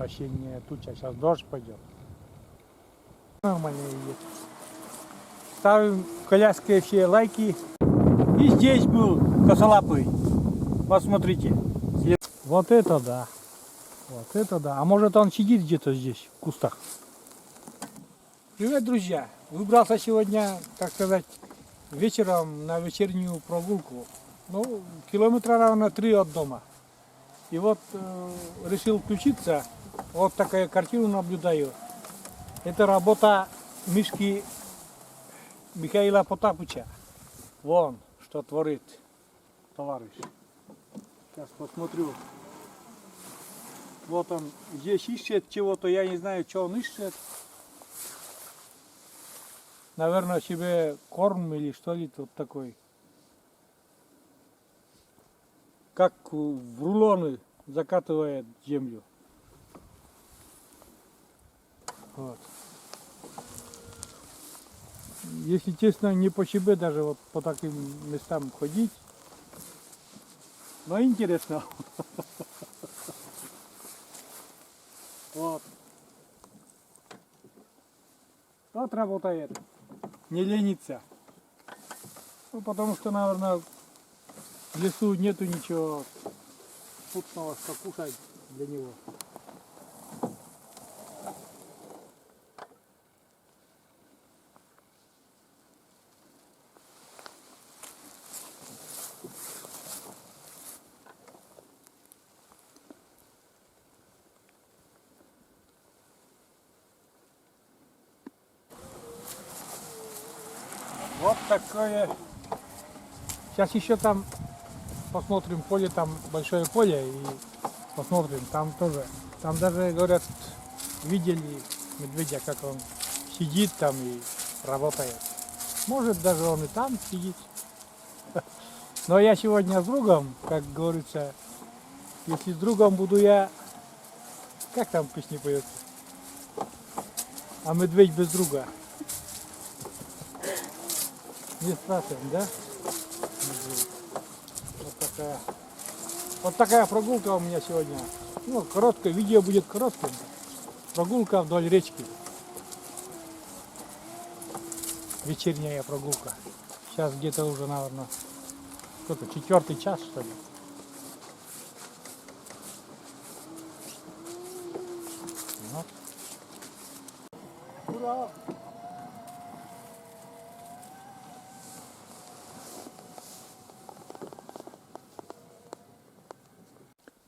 осенняя туча, сейчас дождь пойдет. Нормально едет. Ставим в коляске все лайки. И здесь был косолапый. Посмотрите. Вот это да. Вот это да. А может он сидит где-то здесь, в кустах. Привет, друзья. Выбрался сегодня, так сказать, вечером на вечернюю прогулку. Ну, километра равно 3 от дома. И вот решил включиться. Вот такая картину наблюдаю. Это работа Мишки Михаила Потапыча. Вон, что творит товарищ. Сейчас посмотрю. Вот он здесь ищет чего-то, я не знаю, что он ищет. Наверное, себе корм или что ли тут такой. Как в рулоны закатывает землю. Вот. Если честно, не по себе даже вот по таким местам ходить. Но интересно. Вот. Тот работает. Не ленится. Ну, потому что, наверное, в лесу нету ничего вкусного, что кушать для него. Вот такое. Сейчас еще там посмотрим поле, там большое поле, и посмотрим, там тоже. Там даже, говорят, видели медведя, как он сидит там и работает. Может, даже он и там сидит. Но я сегодня с другом, как говорится, если с другом буду я, как там песня поется? А медведь без друга. Не спрашиваем, да? Вот такая прогулка у меня сегодня. Ну, короткое, видео будет коротким. Прогулка вдоль речки. Вечерняя прогулка. Сейчас где-то уже, наверное, сколько, 4-й час, что ли. Вот. Ура!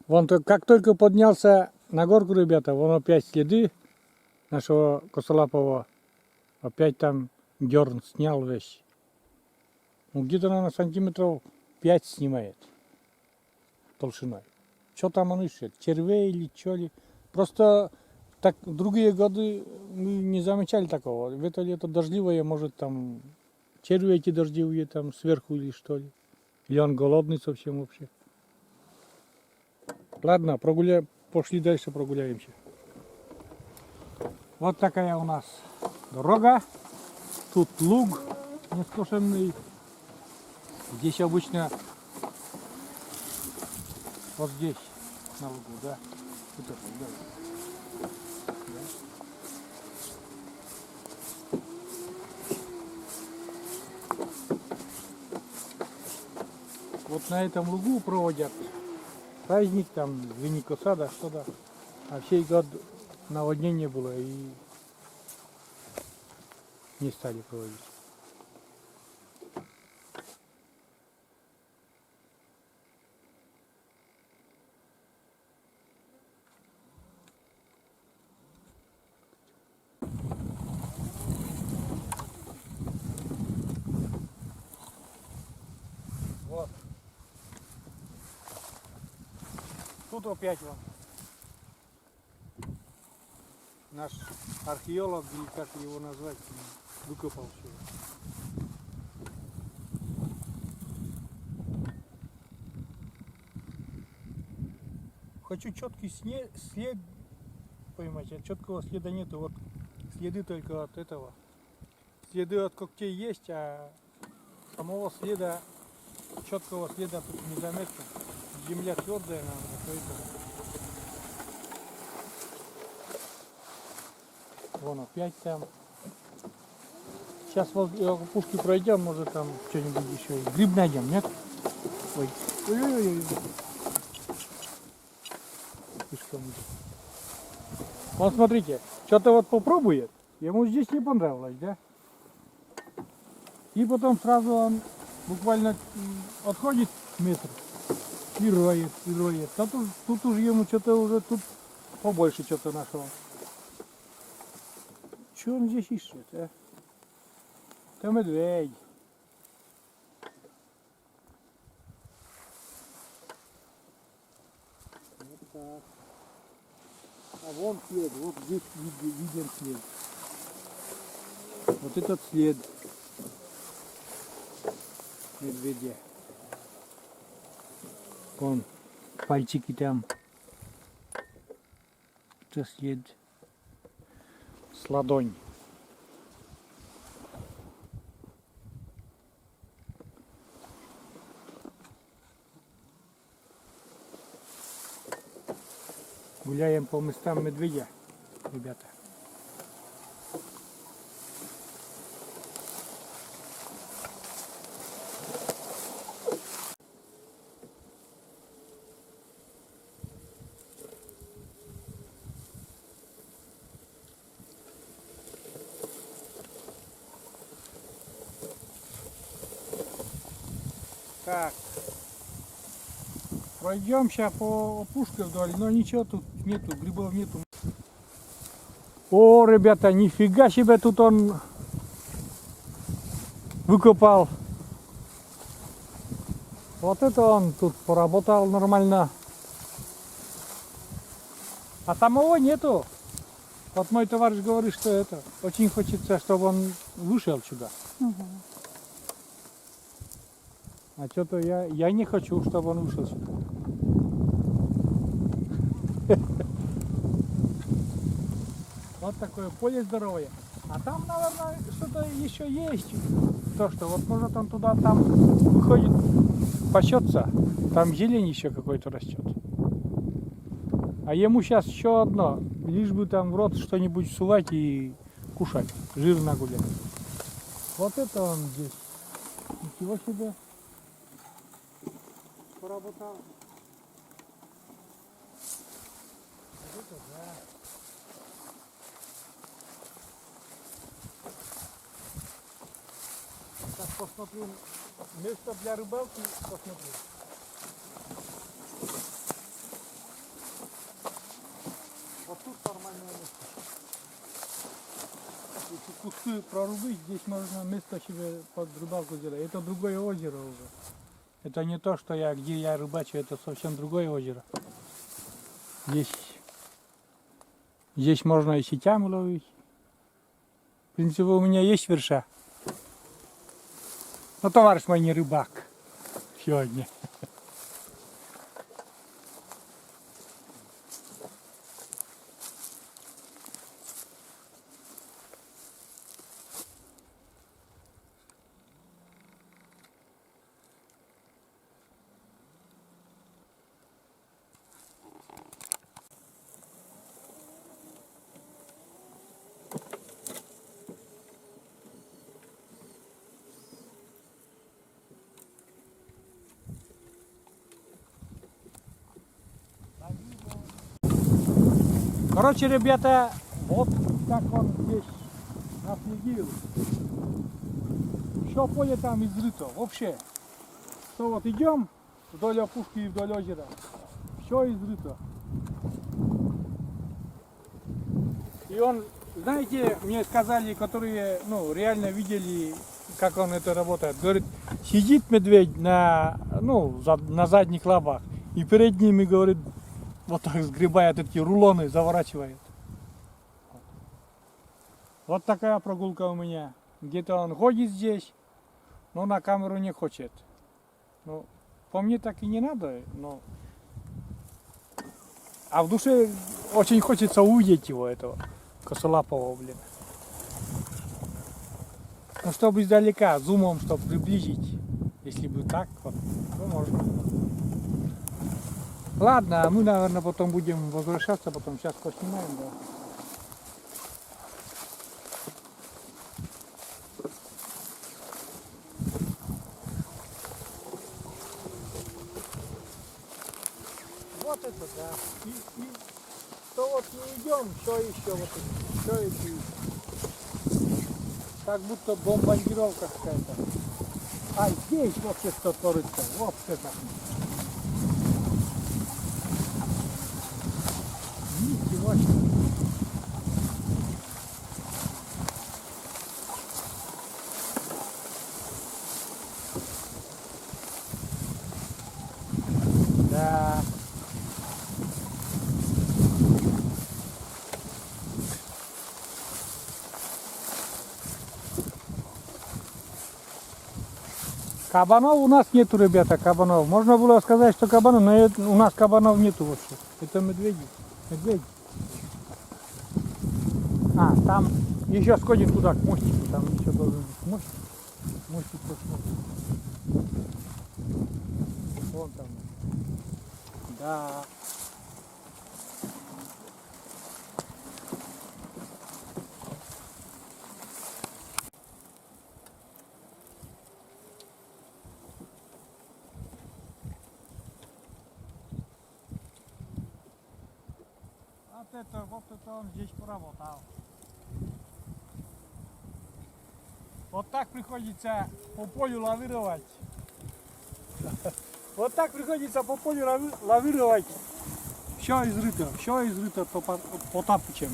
Вон, как только поднялся на горку, ребята, вон опять следы нашего косолапого. Опять там дерн снял весь. Ну, где-то, наверное, сантиметров 5 снимает толщиной. Что там он ищет? Червей или что ли? Просто так в другие годы мы не замечали такого. В это лето дождливое, может там черви эти дождевые там сверху или что ли. Или он голодный совсем вообще. Ладно, пошли дальше прогуляемся. Вот такая у нас дорога. Тут луг нескошенный. Здесь обычно вот здесь на лугу, да. Вот это, да. Вот на этом лугу проводят праздник, там, Винникосада, что-то. А сей год наводнение было и не стали проводить. Вот. Тут опять вот наш археолог, или как его назвать, выкопал все. Хочу четкий след поймать, а четкого следа нету. Вот следы только от этого. Следы от когтей есть, а самого следа, четкого следа тут незаметно. Земля твердая, наверное, поэтому. Вон опять там. Сейчас вот опушки пройдем, может там что-нибудь еще. И гриб найдем, нет? Ой. Ой-ой-ой. Слишком. Вот смотрите, что-то вот попробует, ему здесь не понравилось, да? И потом сразу он буквально отходит метр и роет, и роет. А тут уже ему что-то уже тут побольше что-то нашел. Что он здесь ищет, а? Это медведь. Вот так. А вон след, вот здесь виден след. Вот этот след медведя. Вон пальчики там. Это след с ладонь. Гуляем по местам медведя, ребята. Так, пройдем сейчас по опушке вдоль, но ничего тут нету, грибов нету. О, ребята, нифига себе тут он выкопал. Вот это он тут поработал нормально. А там его нету. Вот мой товарищ говорит, что это очень хочется, чтобы он вышел сюда. Угу. А что-то я не хочу, чтобы он вышел сюда. Вот такое поле здоровое. А там, наверное, что-то еще есть. То, что вот может он туда там выходит, пасется. Там зелень еще какой-то растет. А ему сейчас еще одно. Лишь бы там в рот что-нибудь сувать и кушать. Жирно гулять. Вот это он здесь. Ничего себе. Поработал. Вот это да. Сейчас посмотрю место для рыбалки, посмотрю. Вот тут нормальное место. Если кусты прорубить, здесь можно место себе под рыбалку сделать. Это другое озеро уже. Это не то, что где я рыбачу, это совсем другое озеро. Здесь можно и сетями ловить. В принципе, у меня есть верша. Но товарищ мой не рыбак сегодня. Короче, ребята, вот так он здесь наследил. Все поле там изрыто. Вообще, что вот идем вдоль опушки и вдоль озера, все изрыто. И он, знаете, мне сказали, которые реально видели, как он это работает. Говорит, сидит медведь на задних лапах и перед ними, говорит, вот так сгребает эти рулоны, заворачивает. Вот такая прогулка у меня. Где-то он ходит здесь, но на камеру не хочет. Ну, по мне так и не надо, но... А в душе очень хочется увидеть его, этого косолапого, блин. Ну, чтобы издалека, зумом, чтобы приблизить. Если бы так, вот, то можно. Ладно, мы, наверное, потом будем возвращаться, потом сейчас поснимаем, да. Вот мы идем, что еще вот это, что эти, как будто бомбардировка какая-то. А здесь вообще что творится, вот это. Ничего себе. Да. Кабанов у нас нету, ребята, кабанов. Можно было сказать, что кабанов, но у нас кабанов нету вообще. Это медведи. Медведи. А, там еще сходим туда, к мостику. Там еще должен быть мостик. Мостик посмотрим. Вон там. Да. Вот это он здесь поработал. Вот так приходится по полю лавировать. Вот так приходится по полю лавировать. Все изрыто Потапычем.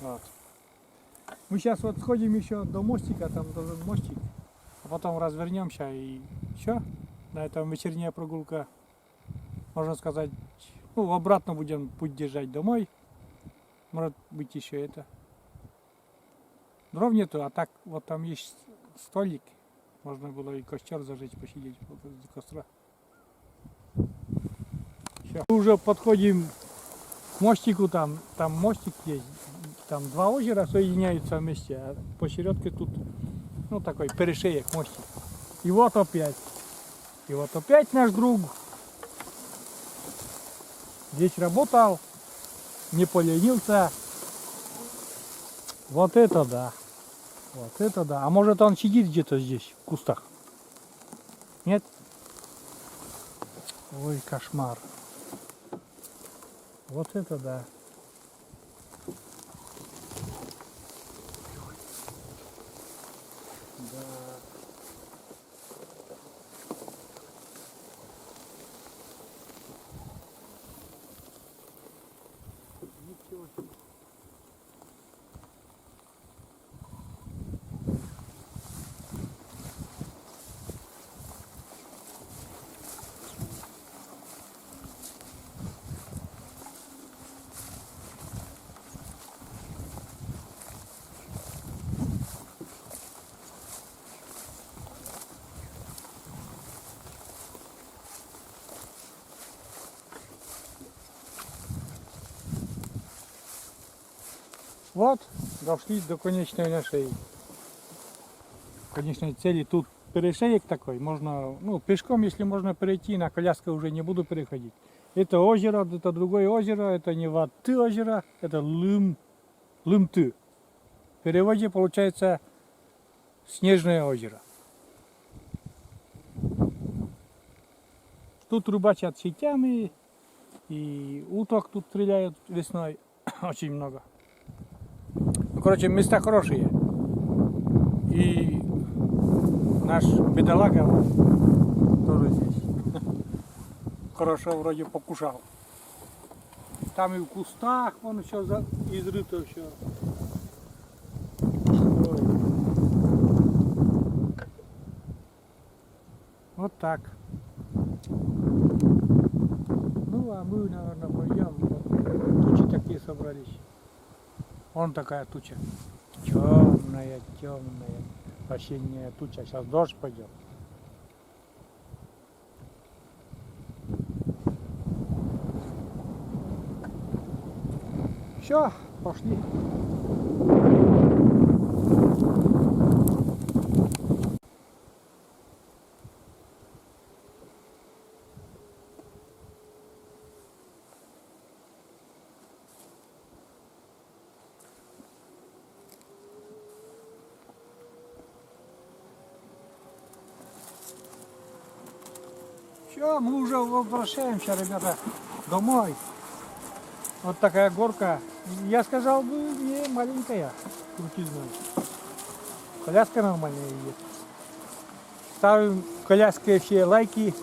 Вот. Мы сейчас вот сходим еще до мостика, там должен мостик, а потом развернемся и все. На этом вечерняя прогулка, можно сказать, ну, обратно будем путь держать домой. Может быть еще это. Дров нету, а так вот там есть столик. Можно было и костер зажечь, посидеть возле костра. Все. Мы уже подходим к мостику, там мостик есть. Там два озера соединяются вместе, а посередке тут, ну, такой перешеек, мостик. И вот опять наш друг здесь работал, не поленился. Вот это да. Вот это да. А может он сидит где-то здесь, в кустах? Нет? Ой, кошмар. Вот это да. Да. Ничего себе. Вот, дошли до конечной нашей конечной цели. Тут перешеек такой, можно, ну, пешком, если можно перейти, на коляске уже не буду переходить. Это озеро, это другое озеро, это не Ваты озеро, это Лымты. В переводе получается снежное озеро. Тут рыбачат сетями, и уток тут стреляют весной очень много. Ну, короче, места хорошие. И наш бедолага тоже здесь хорошо вроде покушал. Там и в кустах вон еще изрыто все. Вот так. Ну а мы, наверное, пойдем. Вот, тучи такие собрались. Вон такая туча. Темная, осенняя туча. Сейчас дождь пойдет. Все, пошли. Все, мы уже возвращаемся, ребята, домой. Вот такая горка. Я сказал бы, не маленькая, крутизная. Коляска нормальная есть. Ставим коляске все лайки.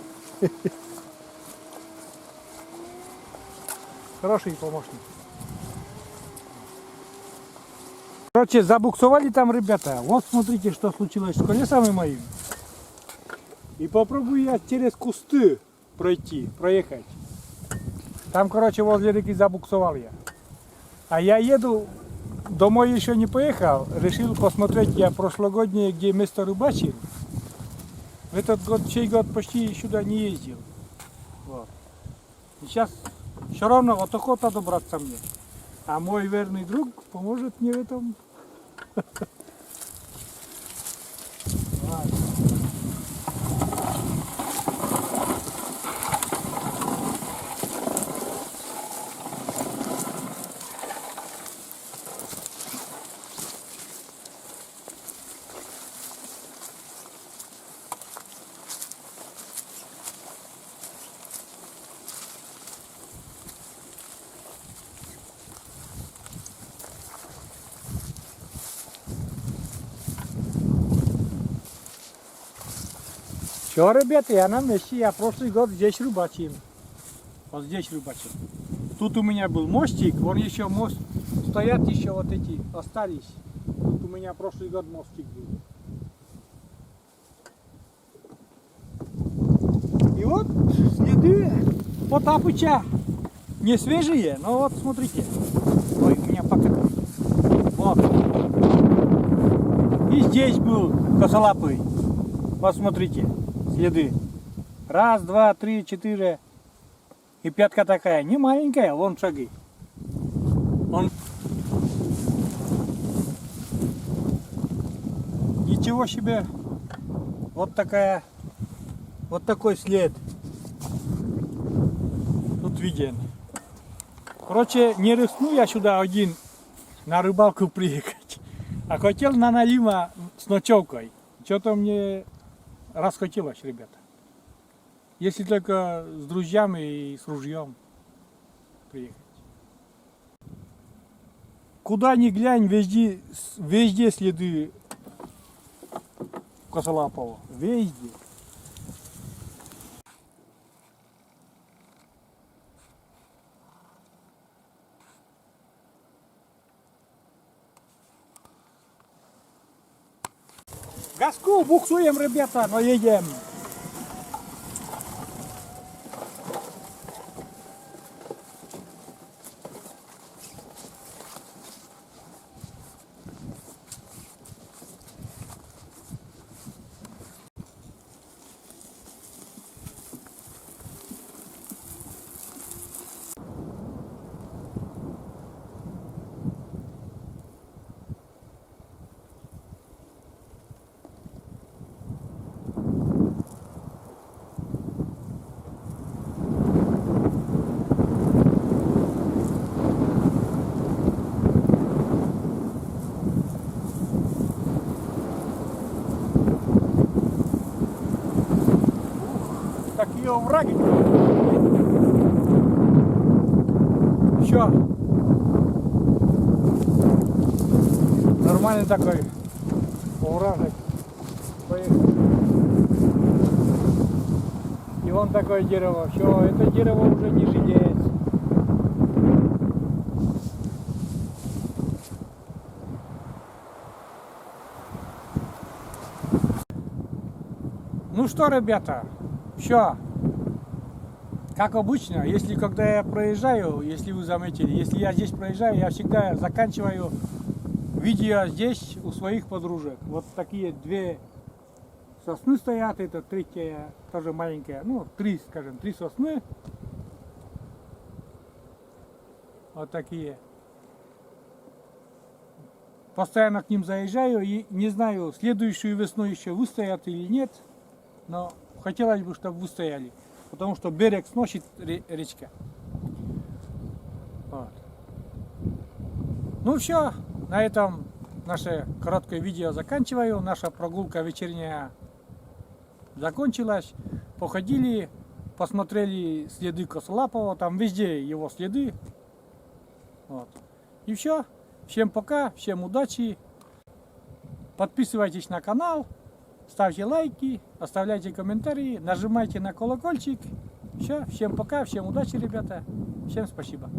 Хороший помощник. Короче, забуксовали там ребята. Вот смотрите, что случилось с колесами моими. И попробую я через кусты проехать. Там, короче, возле реки забуксовал я. А я еду, домой еще не поехал. Решил посмотреть я прошлогоднее, где место рыбачил. В этот год, сей год почти сюда не ездил. Вот. И сейчас все равно вот охота добраться мне. А мой верный друг поможет мне в этом. Ладно. Все, ребята, я на месте. Я прошлый год здесь рыбачил. Вот здесь рыбачил. Тут у меня был мостик, вон еще мост. Стоят еще вот эти, остались. Тут у меня прошлый год мостик был. И вот следы Потапыча. Не свежие, но вот смотрите. Ой, у меня пока. Вот. И здесь был косолапый. Вот смотрите. Следы. Раз, два, три, четыре. И пятка такая. Не маленькая, вон шаги. Он... Ничего себе. Вот такая. Вот такой след. Тут виден. Короче, не рискну я сюда один на рыбалку приехать. А хотел на налима с ночевкой. Что-то мне расхотелось, ребята. Если только с друзьями и с ружьем приехать. Куда ни глянь, везде следы косолапого. Везде. Газку буксуем, ребята, но едем. Такие овраги. Все. Нормальный такой овражек. Поехали. И вон такое дерево. Все, это дерево уже не жилец. Ну что, ребята, все. Как обычно, если когда я проезжаю, если вы заметили, если я здесь проезжаю, я всегда заканчиваю видео здесь у своих подружек. Вот такие две сосны стоят, это третья тоже маленькая, ну три, скажем, три сосны. Вот такие. Постоянно к ним заезжаю и не знаю, следующую весну еще выстоят или нет, но хотелось бы, чтобы выстояли. Потому что берег сносит речка. Вот. Ну все, на этом наше короткое видео заканчиваю. Наша прогулка вечерняя закончилась. Походили, посмотрели следы косолапого. Там везде его следы. Вот. И все. Всем пока, всем удачи. Подписывайтесь на канал, ставьте лайки, оставляйте комментарии, нажимайте на колокольчик. Все, всем пока, всем удачи, ребята. Всем спасибо.